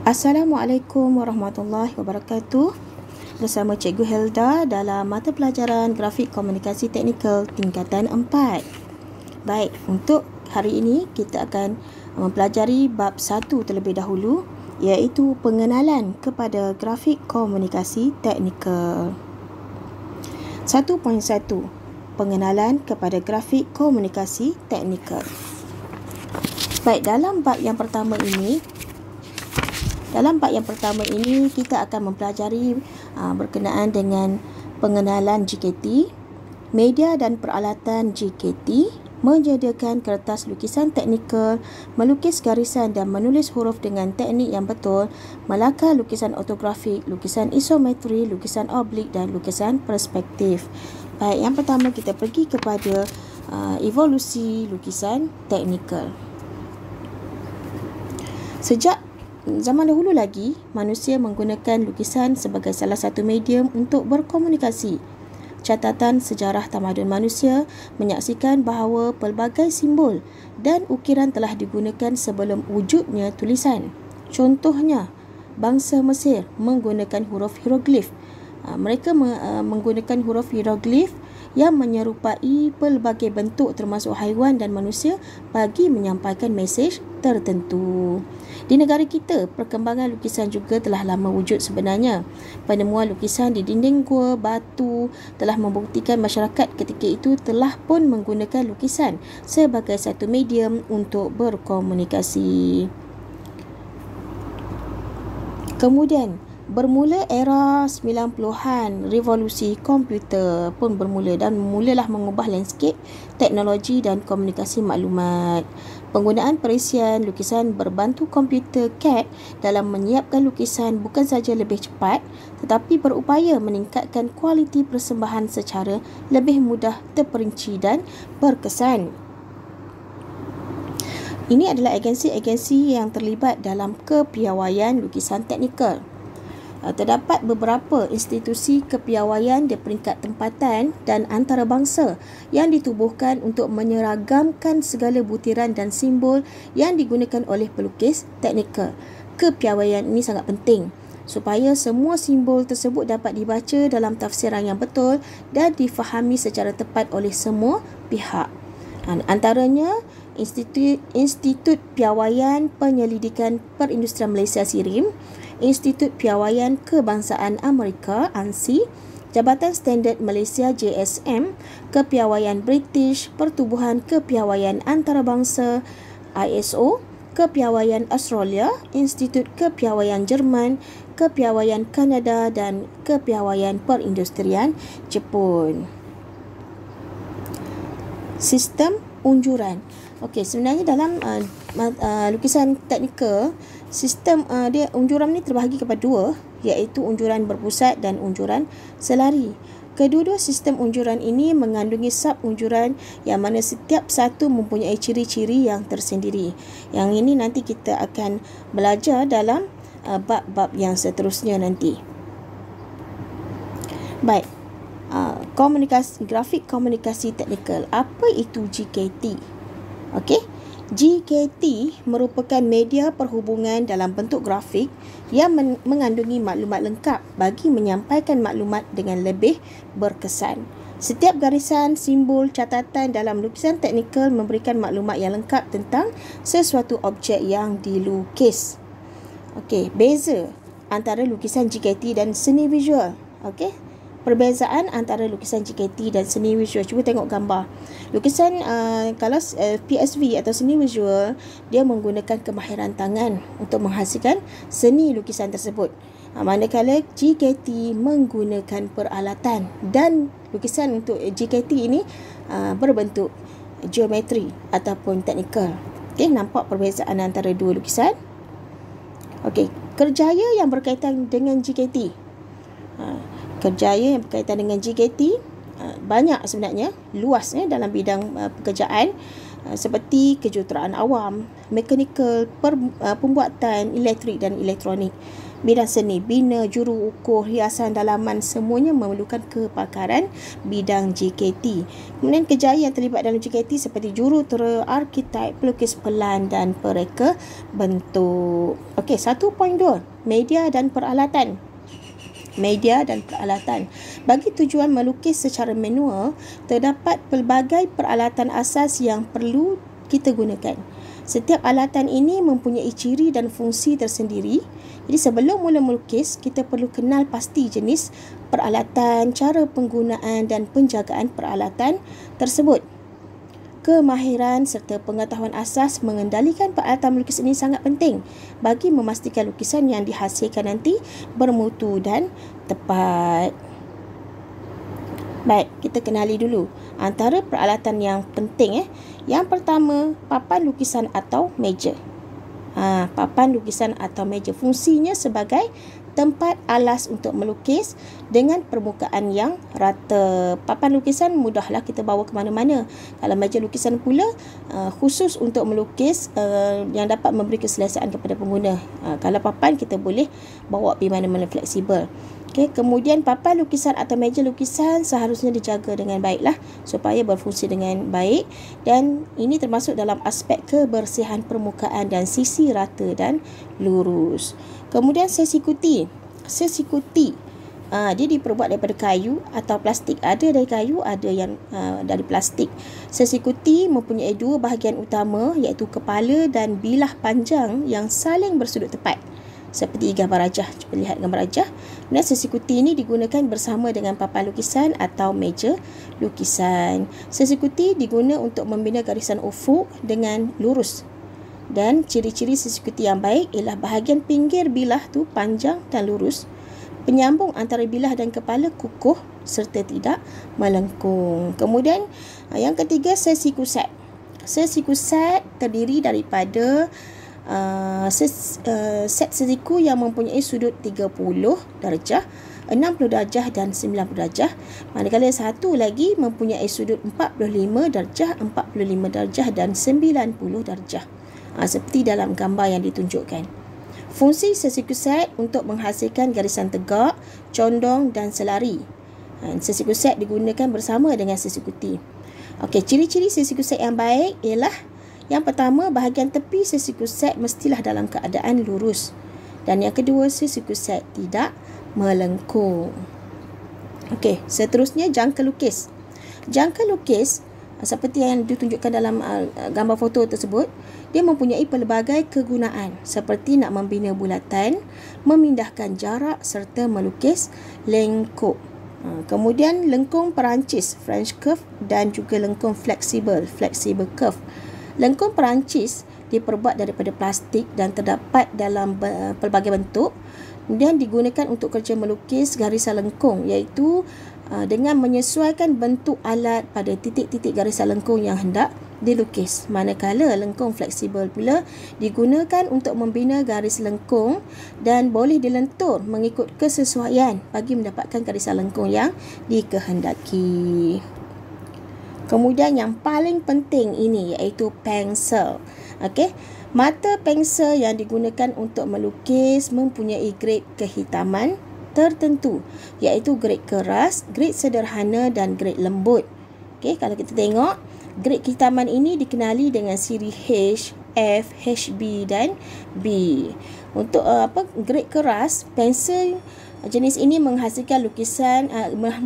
Assalamualaikum warahmatullahi wabarakatuh. Bersama Cikgu Helda dalam mata pelajaran Grafik Komunikasi Teknikal tingkatan 4. Baik, untuk hari ini kita akan mempelajari bab 1 terlebih dahulu, iaitu pengenalan kepada grafik komunikasi teknikal. 1.1 Pengenalan kepada grafik komunikasi teknikal. Baik, dalam bab yang pertama ini kita akan mempelajari berkenaan dengan pengenalan GKT, media dan peralatan GKT, menyediakan kertas lukisan teknikal, melukis garisan dan menulis huruf dengan teknik yang betul, melakar lukisan ortografik, lukisan isometri, lukisan oblik dan lukisan perspektif. Baik, yang pertama kita pergi kepada evolusi lukisan teknikal. Sejak zaman dahulu lagi, manusia menggunakan lukisan sebagai salah satu medium untuk berkomunikasi. Catatan sejarah tamadun manusia menyaksikan bahawa pelbagai simbol dan ukiran telah digunakan sebelum wujudnya tulisan. Contohnya, bangsa Mesir menggunakan huruf hieroglif. Mereka menggunakan huruf hieroglif yang menyerupai pelbagai bentuk termasuk haiwan dan manusia bagi menyampaikan mesej tertentu. Di negara kita, perkembangan lukisan juga telah lama wujud sebenarnya. Penemuan lukisan di dinding gua batu telah membuktikan masyarakat ketika itu telah pun menggunakan lukisan sebagai satu medium untuk berkomunikasi. Kemudian, bermula era 90-an, revolusi komputer pun bermula dan mulalah mengubah landscape teknologi dan komunikasi maklumat. Penggunaan perisian lukisan berbantu komputer CAD dalam menyiapkan lukisan bukan saja lebih cepat tetapi berupaya meningkatkan kualiti persembahan secara lebih mudah, terperinci dan berkesan. Ini adalah agensi-agensi yang terlibat dalam kepiawaian lukisan teknikal. Terdapat beberapa institusi kepiawaian di peringkat tempatan dan antarabangsa yang ditubuhkan untuk menyeragamkan segala butiran dan simbol yang digunakan oleh pelukis teknikal. Kepiawaian ini sangat penting supaya semua simbol tersebut dapat dibaca dalam tafsiran yang betul dan difahami secara tepat oleh semua pihak. Antaranya Institut Piawaian Penyelidikan Perindustrian Malaysia SIRIM, Institut Piawaian Kebangsaan Amerika ANSI, Jabatan Standard Malaysia JSM, Kepiawaian British, Pertubuhan Kepiawaian Antarabangsa ISO, Kepiawaian Australia, Institut Kepiawaian Jerman, Kepiawaian Kanada dan Kepiawaian Perindustrian Jepun. Sistem unjuran. Okey, sebenarnya dalam lukisan teknikal, sistem unjuran ni terbahagi kepada dua, iaitu unjuran berpusat dan unjuran selari. Kedua-dua sistem unjuran ini mengandungi sub-unjuran yang mana setiap satu mempunyai ciri-ciri yang tersendiri. Yang ini nanti kita akan belajar dalam bab-bab yang seterusnya nanti. Baik, grafik komunikasi teknikal. Apa itu GKT? Okey, GKT merupakan media perhubungan dalam bentuk grafik yang mengandungi maklumat lengkap bagi menyampaikan maklumat dengan lebih berkesan. Setiap garisan, simbol, catatan dalam lukisan teknikal memberikan maklumat yang lengkap tentang sesuatu objek yang dilukis. Okey, beza antara lukisan GKT dan seni visual. Okey, perbezaan antara lukisan GKT dan seni visual. Cuba tengok gambar. Lukisan kalau PSV atau seni visual, dia menggunakan kemahiran tangan untuk menghasilkan seni lukisan tersebut. Manakala GKT menggunakan peralatan, dan lukisan untuk GKT ini berbentuk geometri ataupun teknikal. Okey, nampak perbezaan antara dua lukisan? Okey, kerjaya yang berkaitan dengan GKT. Kerjaya yang berkaitan dengan GKT banyak sebenarnya, luas dalam bidang pekerjaan. seperti kejuruteraan awam, mekanikal, pembuatan elektrik dan elektronik, bidang seni, bina, juru ukur, hiasan dalaman, semuanya memerlukan kepakaran bidang JKT. Kemudian kerjaya yang terlibat dalam JKT seperti jurutera, arkitek, pelukis pelan dan pereka bentuk. Okey, 1.2, media dan peralatan. Media dan peralatan. Bagi tujuan melukis secara manual, terdapat pelbagai peralatan asas yang perlu kita gunakan. Setiap alatan ini mempunyai ciri dan fungsi tersendiri. Jadi sebelum mula melukis, kita perlu kenal pasti jenis peralatan, cara penggunaan dan penjagaan peralatan tersebut. Kemahiran serta pengetahuan asas mengendalikan peralatan melukis ini sangat penting bagi memastikan lukisan yang dihasilkan nanti bermutu dan tepat. Baik, kita kenali dulu antara peralatan yang penting. Yang pertama, papan lukisan atau meja. Papan lukisan atau meja fungsinya sebagai tempat alas untuk melukis dengan permukaan yang rata. Papan lukisan mudahlah kita bawa ke mana-mana. Kalau meja lukisan pula khusus untuk melukis yang dapat memberi keselesaan kepada pengguna. Kalau papan kita boleh bawa pergi mana-mana fleksibel. Okay, kemudian papan lukisan atau meja lukisan seharusnya dijaga dengan baiklah supaya berfungsi dengan baik, dan ini termasuk dalam aspek kebersihan permukaan dan sisi rata dan lurus. Kemudian sesi kuti. Sesi kuti dia diperbuat daripada kayu atau plastik. Ada dari kayu, ada yang dari plastik. Sesi kuti mempunyai dua bahagian utama, iaitu kepala dan bilah panjang yang saling bersudut tepat. Seperti gambar rajah, cuba lihat gambar rajah. Dan sesi kuti ini digunakan bersama dengan papan lukisan atau meja lukisan. Sesi kuti diguna untuk membina garisan ufuk dengan lurus. Dan ciri-ciri sesi kuti yang baik ialah bahagian pinggir bilah tu panjang dan lurus. Penyambung antara bilah dan kepala kukuh serta tidak melengkung. Kemudian yang ketiga, sesi kuset. Sesi kuset terdiri daripada set sesiku yang mempunyai sudut 30 darjah, 60 darjah dan 90 darjah. Manakala satu lagi mempunyai sudut 45 darjah, 45 darjah dan 90 darjah. Seperti dalam gambar yang ditunjukkan. Fungsi sesiku set untuk menghasilkan garisan tegak, condong dan selari. Sesiku set digunakan bersama dengan sesiku T. Okey, ciri-ciri sesiku set yang baik ialah yang pertama, bahagian tepi sesiku set mestilah dalam keadaan lurus. Dan yang kedua, sesiku set tidak melengkung. Okey, seterusnya jangka lukis. Jangka lukis seperti yang ditunjukkan dalam gambar foto tersebut, dia mempunyai pelbagai kegunaan seperti nak membina bulatan, memindahkan jarak serta melukis lengkung. Kemudian lengkung perancis, French curve, dan juga lengkung fleksibel, flexible curve. Lengkung perancis diperbuat daripada plastik dan terdapat dalam pelbagai bentuk dan digunakan untuk kerja melukis garisan lengkung, iaitu dengan menyesuaikan bentuk alat pada titik-titik garisan lengkung yang hendak dilukis. Manakala lengkung fleksibel pula digunakan untuk membina garis lengkung dan boleh dilentur mengikut kesesuaian bagi mendapatkan garisan lengkung yang dikehendaki. Kemudian yang paling penting ini iaitu pensel. Okey, mata pensel yang digunakan untuk melukis mempunyai grade kehitaman tertentu, iaitu grade keras, grade sederhana dan grade lembut. Okey, kalau kita tengok, grade kehitaman ini dikenali dengan siri H, F, HB dan B. Untuk grade keras, pensel jenis ini menghasilkan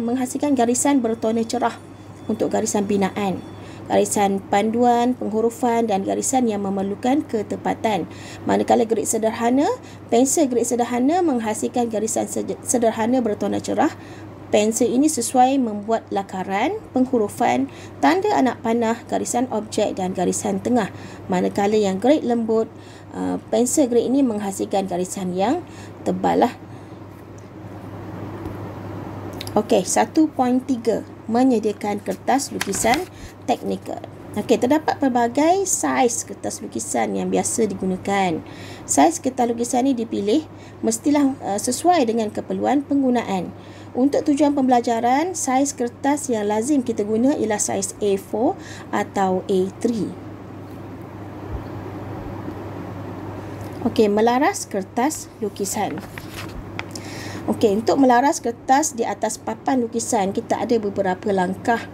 menghasilkan garisan bertona cerah untuk garisan binaan, garisan panduan, penghurufan dan garisan yang memerlukan ketepatan. Manakala grade sederhana, pensel grade sederhana menghasilkan garisan sederhana bertona cerah. Pensel ini sesuai membuat lakaran, penghurufan, tanda anak panah, garisan objek dan garisan tengah. Manakala yang grade lembut, pensel grade ini menghasilkan garisan yang tebal lah. Okey, 1.3, menyediakan kertas lukisan teknikal. Okey, terdapat pelbagai saiz kertas lukisan yang biasa digunakan. Saiz kertas lukisan ini dipilih mestilah sesuai dengan keperluan penggunaan. Untuk tujuan pembelajaran, saiz kertas yang lazim kita guna ialah saiz A4 atau A3. Okey, melaras kertas lukisan. Okey, untuk melaras kertas di atas papan lukisan, kita ada beberapa langkah.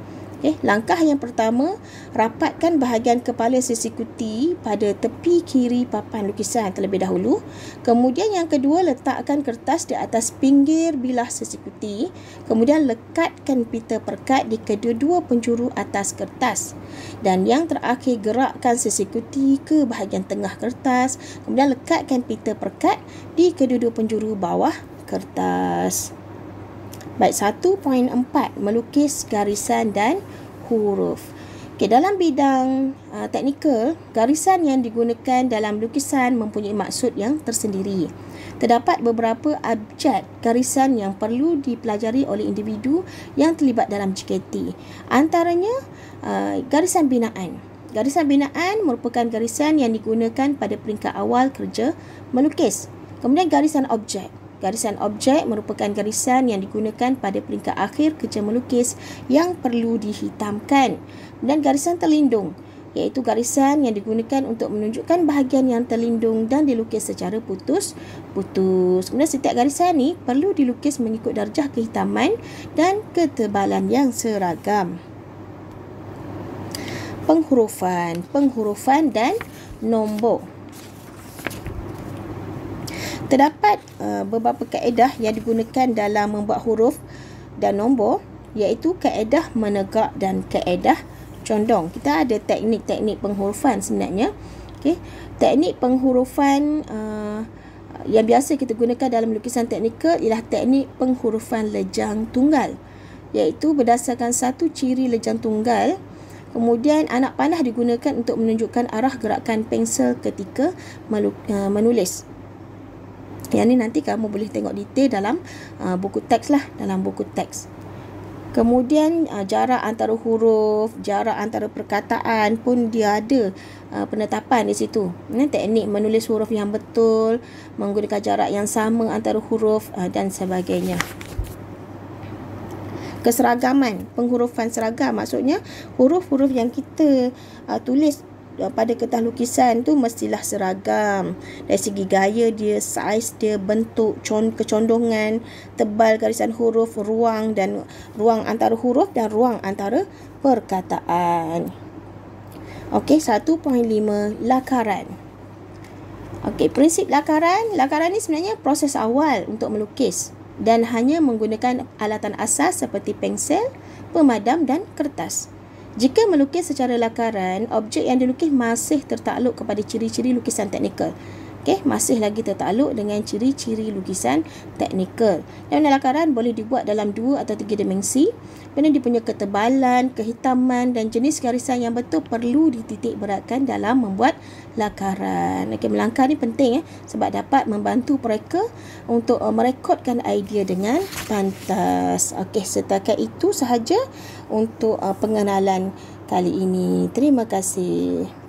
Langkah yang pertama, rapatkan bahagian kepala sisikuti pada tepi kiri papan lukisan terlebih dahulu. Kemudian yang kedua, letakkan kertas di atas pinggir bilah sisikuti. Kemudian lekatkan pita perekat di kedua-dua penjuru atas kertas. Dan yang terakhir, gerakkan sisikuti ke bahagian tengah kertas. Kemudian lekatkan pita perekat di kedua-dua penjuru bawah kertas. Baik, 1.4, melukis garisan dan huruf. Okey, dalam bidang teknikal, garisan yang digunakan dalam lukisan mempunyai maksud yang tersendiri. Terdapat beberapa abjad garisan yang perlu dipelajari oleh individu yang terlibat dalam JKT. Antaranya, garisan binaan. Garisan binaan merupakan garisan yang digunakan pada peringkat awal kerja melukis. Kemudian garisan objek. Garisan objek merupakan garisan yang digunakan pada peringkat akhir kerja melukis yang perlu dihitamkan. Dan garisan terlindung, iaitu garisan yang digunakan untuk menunjukkan bahagian yang terlindung dan dilukis secara putus-putus. Kemudian setiap garisan ni perlu dilukis mengikut darjah kehitaman dan ketebalan yang seragam. Penghurufan dan nombor. Terdapat beberapa kaedah yang digunakan dalam membuat huruf dan nombor, iaitu kaedah menegak dan kaedah condong. Kita ada teknik-teknik penghurufan sebenarnya. Okey, teknik penghurufan yang biasa kita gunakan dalam lukisan teknikal ialah teknik penghurufan lejang tunggal, iaitu berdasarkan satu ciri lejang tunggal. Kemudian anak panah digunakan untuk menunjukkan arah gerakan pensel ketika menulis. Yang ni nanti kamu boleh tengok detail dalam buku teks lah, dalam buku teks. Kemudian jarak antara huruf, jarak antara perkataan pun dia ada penetapan di situ. Teknik menulis huruf yang betul, menggunakan jarak yang sama antara huruf dan sebagainya. Keseragaman, penghurufan seragam, maksudnya huruf-huruf yang kita tulis pada kertas lukisan tu mestilah seragam dari segi gaya dia, saiz dia, bentuk, kecondongan, tebal garisan huruf, ruang antara huruf dan ruang antara perkataan. Okey, 1.5, lakaran. Okey, prinsip lakaran ni sebenarnya proses awal untuk melukis dan hanya menggunakan alatan asas seperti pensel, pemadam dan kertas. Jika melukis secara lakaran, objek yang dilukis masih tertakluk kepada ciri-ciri lukisan teknikal. Okey, masih lagi tertakluk dengan ciri-ciri lukisan teknikal. Dan lakaran boleh dibuat dalam 2 atau 3 dimensi. Kerana dia punya ketebalan, kehitaman dan jenis garisan yang betul perlu dititik beratkan dalam membuat lakaran. Okey, melangkah ni penting sebab dapat membantu mereka untuk merekodkan idea dengan pantas. Okey, setakat itu sahaja untuk pengenalan kali ini. Terima kasih.